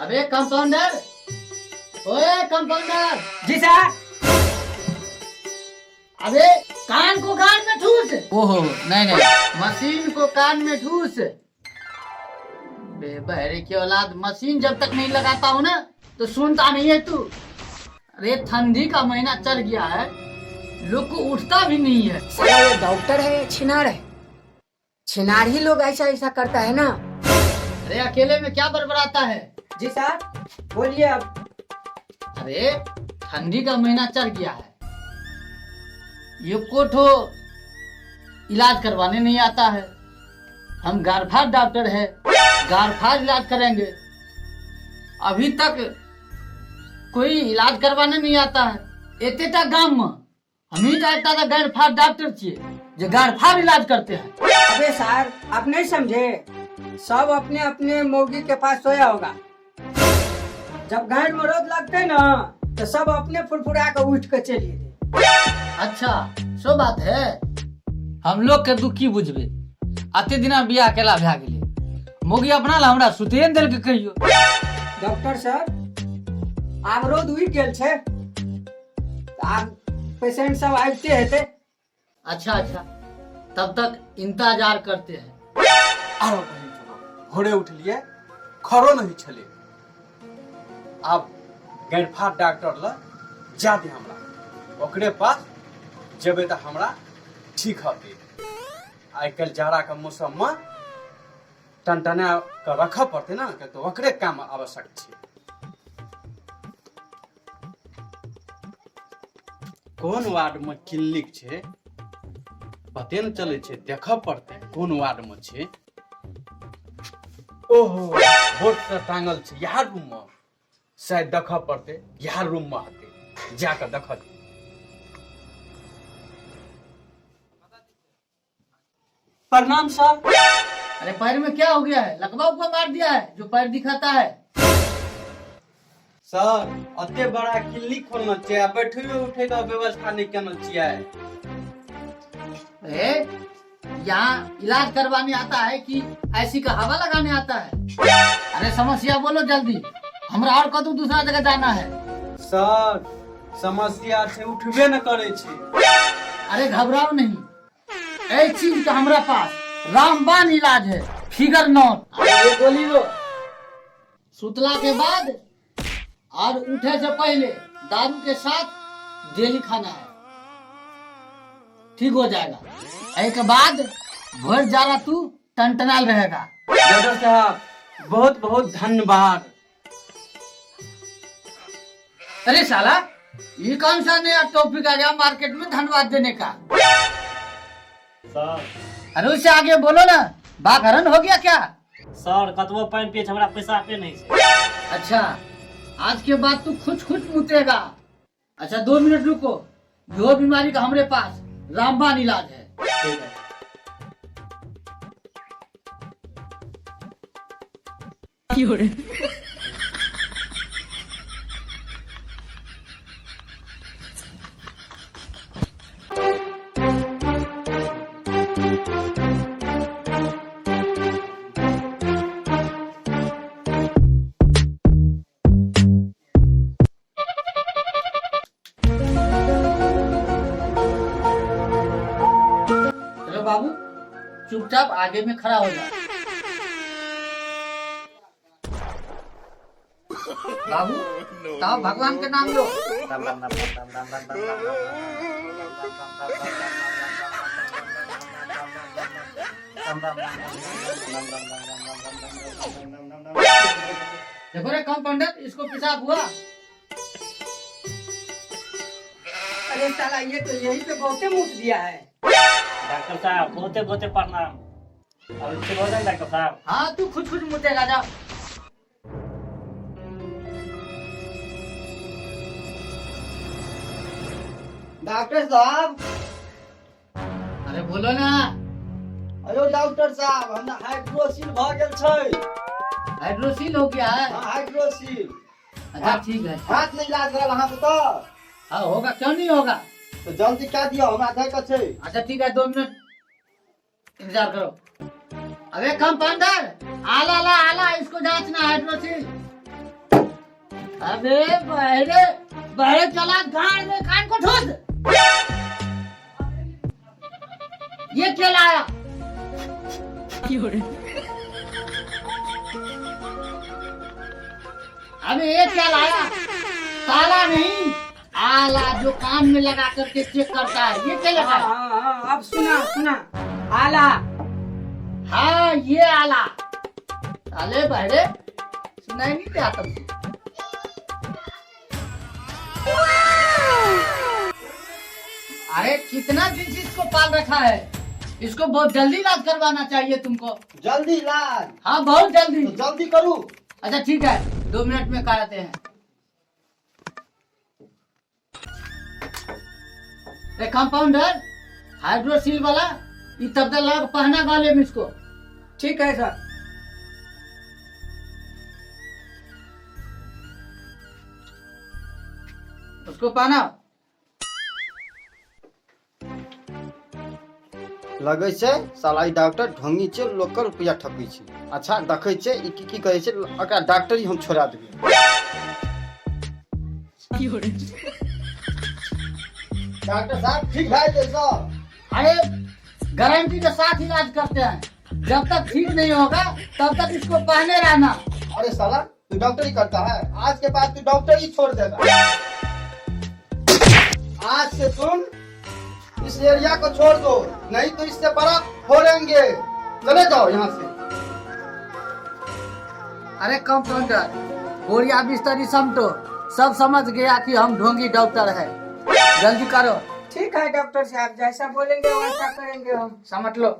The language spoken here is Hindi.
अबे कंपाउंडर, ओए कंपाउंडर। जी सर। अबे कान को कान में ठूस। ओहो नहीं नहीं, मशीन को कान में ठूस। बहरे की औलाद, मशीन जब तक नहीं लगाता हूँ ना तो सुनता नहीं है तू। अरे ठंडी का महीना चल गया है, लोग को उठता भी नहीं है। साला ये डॉक्टर है या छिनार है? छिनार ही लोग ऐसा ऐसा करता है ना। अरे अकेले में क्या बड़बड़ाता है? जी सर बोलिए अब। अरे ठंडी का महीना चल गया है, ये कोठो इलाज करवाने नहीं आता है। हम गारफार डॉक्टर है, गारफार इलाज करेंगे। अभी तक कोई इलाज करवाने नहीं आता है। एतेटा गांव में हम ही गारफार डॉक्टर छिए जो गारफार इलाज करते हैं। अबे सर आप नहीं समझे, सब अपने अपने मौगी के पास सोया होगा। जब गांड में रोद लगते ना तो सब अपने फुरफुरा कर उठ कर चलिए थे। अच्छा सो बात है। हम लोग के दुखी बुझबे, आते दिना बियाह केला भा गेले, मोगी अपना ला हमरा सुतेन देल के कहियो। डॉक्टर सर आब रोद उठ गेल छे, आब पेशेंट सब आते हेते। अच्छा अच्छा, तब तक इंतजार करते हैं। आरो बहिन चलो, भोरे उठलिए, खरो नहीं छले। अब गैरफार डॉक्टर ला जा दे हमरा, ओकरे पास जेबे तो हमरा ठीक होते। आई कल जाड़ा का मौसम में टनटना के रख पड़ते ना, तो ओकरे काम आवश्यक छे। कौन वार्ड में क्लिनिक छे पते न चले छे, देख पड़ते कौन वार्ड में छे। ओहो बोर्ड से टांगल छे यहाँ रूम में, शायद देख पड़ते यहाँ रूम में हते, जाकर देख। प्रणाम सर। अरे पैर में क्या हो गया है? लकवा उपवा मार दिया है जो पैर दिखाता है? सर अते बड़ा क्लिनिक खोलना चाहिए, बैठे उठे का व्यवस्था नहीं करना चाहिए। यहाँ इलाज करवाने आता है कि ऐसी का हवा लगाने आता है? अरे समस्या बोलो जल्दी, हमरा और कतौ दूसरा जगह जाना है। सर समस्या से उठबे न करे छे। अरे घबराओ नहीं, ऐ चीज का हमरा पास रामबाण इलाज है, फिगर नॉट। ये गोली लो, सुतला के बाद और उठे से पहले दारू के साथ डेली खाना है, ठीक हो जाएगा। एक बाद भर जारा तू टनटनाल रहेगा। डॉक्टर साहब बहुत बहुत धन्यवाद। अरे साला ये कौन सा नया टॉपिक आ गया मार्केट में धन्यवाद देने का? सर अरे उससे आगे बोलो ना, बाघरण हो गया क्या? सर कतबो पानी पिए हमरा पैसा आते नहीं छै। अच्छा आज के बाद तू खुद मुतेगा। अच्छा 2 मिनट रुको, जो बीमारी का हमरे पास रामबाण इलाज है। ठीक है। चलो बाबू चुपचाप आगे में खड़ा हो जा। बाबू ताओ भगवान के नाम लो। देखो रे कंपाउंडर, इसको पेशाब हुआ। अरे साला ये तो यही पे बहुते मुख दिया है। डॉक्टर साहब बहुते बहुते प्रणाम। और ठीक हो जाए डॉक्टर साहब? हाँ तू खुद मुतेगा, जा। डॉक्टर साहब, अरे बोलो ना। अयो डॉक्टर साहब हमरा हाइड्रोसिल भ गेल छै। हाइड्रोसिल हो गया है? हाँ हाइड्रोसिल। अच्छा ठीक है। हाथ नहीं इलाज करल अहाँ से तो? हाँ होगा, क्यों नहीं होगा। तो जल्दी क्या दियो, हमरा धै के छै। अच्छा ठीक है, 2 मिनट इंतजार करो। अबे कंपाउंडर, आला ला आला, इसको जांचना हाइड्रोसिल। अबे बहरे बहरे चला गाड़ में कान को ठोस। ये क्या लाया? अबे ये क्या लाया? ताला नहीं, आला जो कान में लगा करके चेक करता है। ये क्या लगा? अब सुना आला। हाँ ये आला। साले बहरे सुनाई नहीं दिया तुमको? अरे कितना दिन से इसको पाल रखा है, इसको बहुत जल्दी इलाज करवाना चाहिए तुमको। जल्दी इलाज? हाँ बहुत जल्दी। तो जल्दी करूँ? अच्छा ठीक है, 2 मिनट में कराते हैं। कंपाउंडर हाइड्रोसील वाला ये तब तक पहना गाले में इसको। ठीक है सर। उसको पहना। लगे छै साला ई डॉक्टर ढोंगी छै, लोकल रुपया ठकै छै। अच्छा देखै छै ई की कहै छै, एकरा डॉक्टरी हम छोड़ा देबै। डॉक्टर साहब ठीक है जैसा? अरे गारंटी के साथ इलाज करते हैं, जब तक ठीक नहीं होगा तब तक इसको पहने रहना। अरे साला तू डॉक्टरी करता है, आज के बाद तू डॉक्टरी छोड़ देगा। आज से तुम इस एरिया को छोड़ दो, नहीं तो इससे बड़ा फोड़ेंगे। चले जाओ यहाँ से। अरे कंपाउंडर बोरिया बिस्तरी समटो, सब समझ गया कि हम ढोंगी डॉक्टर है। जल्दी करो। ठीक है डॉक्टर साहब, जैसा बोलेंगे वैसा करेंगे हम। समझ लो।